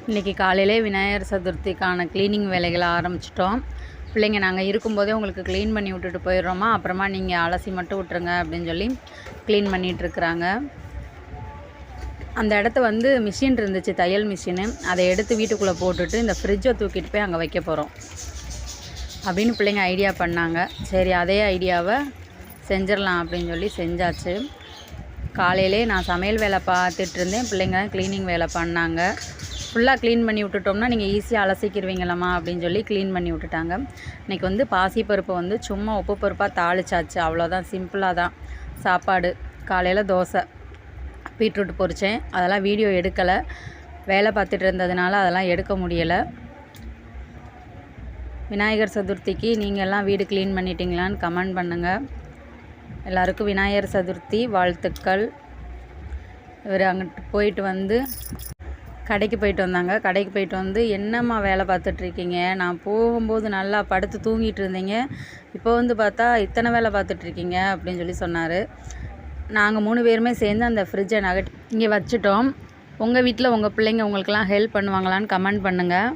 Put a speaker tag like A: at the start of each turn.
A: இன்றைக்கி காலையிலே விநாயகர் சதுர்த்திக்கான க்ளீனிங் வேலைகளை ஆரம்பிச்சிட்டோம். பிள்ளைங்க நாங்கள் இருக்கும்போதே உங்களுக்கு க்ளீன் பண்ணி விட்டுட்டு போயிடுறோமா, அப்புறமா நீங்கள் அலசி மட்டும் விட்டுருங்க அப்படின்னு சொல்லி க்ளீன் பண்ணிகிட்ருக்குறாங்க. அந்த இடத்த வந்து மிஷின் இருந்துச்சு, தையல் மிஷினு. அதை எடுத்து வீட்டுக்குள்ளே போட்டுட்டு இந்த ஃப்ரிட்ஜை தூக்கிட்டு போய் அங்கே வைக்க போகிறோம் அப்படின்னு பிள்ளைங்க ஐடியா பண்ணாங்க. சரி, அதே ஐடியாவை செஞ்சிடலாம் அப்படின்னு சொல்லி செஞ்சாச்சு. காலையிலே நான் சமையல் வேலை பார்த்துட்டு இருந்தேன், பிள்ளைங்க க்ளீனிங் வேலை பண்ணாங்க. ஃபுல்லாக க்ளீன் பண்ணி விட்டுட்டோம்னா நீங்கள் ஈஸியாக அலசிக்கிடுவீங்களாம்மா அப்படின்னு சொல்லி க்ளீன் பண்ணி விட்டுட்டாங்க. இன்றைக்கி வந்து பாசிப்பருப்பு வந்து சும்மா உப்பு பருப்பாக தாளிச்சாச்சு, அவ்வளோதான். சிம்பிளாக தான் சாப்பாடு. காலையில் தோசை, பீட்ரூட் பொரித்தேன். அதெல்லாம் வீடியோ எடுக்கலை, வேலை பார்த்துட்டு இருந்ததுனால அதெல்லாம் எடுக்க முடியலை. விநாயகர் சதுர்த்திக்கு நீங்கள் எல்லாம் வீடு க்ளீன் பண்ணிட்டீங்களான்னு கமெண்ட் பண்ணுங்கள். எல்லாருக்கும் விநாயகர் சதுர்த்தி வாழ்த்துக்கள். இவர் அங்கிட்டு போயிட்டு வந்து கடைக்கு போயிட்டு வந்தாங்க. கடைக்கு போயிட்டு வந்து, என்னம்மா வேலை பார்த்துட்ருக்கீங்க? நான் போகும்போது நல்லா படுத்து தூங்கிட்டு இருந்தீங்க, இப்போ வந்து பார்த்தா இத்தனை வேலை பார்த்துட்ருக்கீங்க அப்படின்னு சொல்லி சொன்னார். நாங்கள் 3 பேருமே சேர்ந்து அந்த ஃப்ரிட்ஜை இங்கே வச்சுட்டோம். உங்கள் வீட்டில் உங்கள் பிள்ளைங்க உங்களுக்கெல்லாம் ஹெல்ப் பண்ணுவாங்களான்னு கமெண்ட் பண்ணுங்கள்.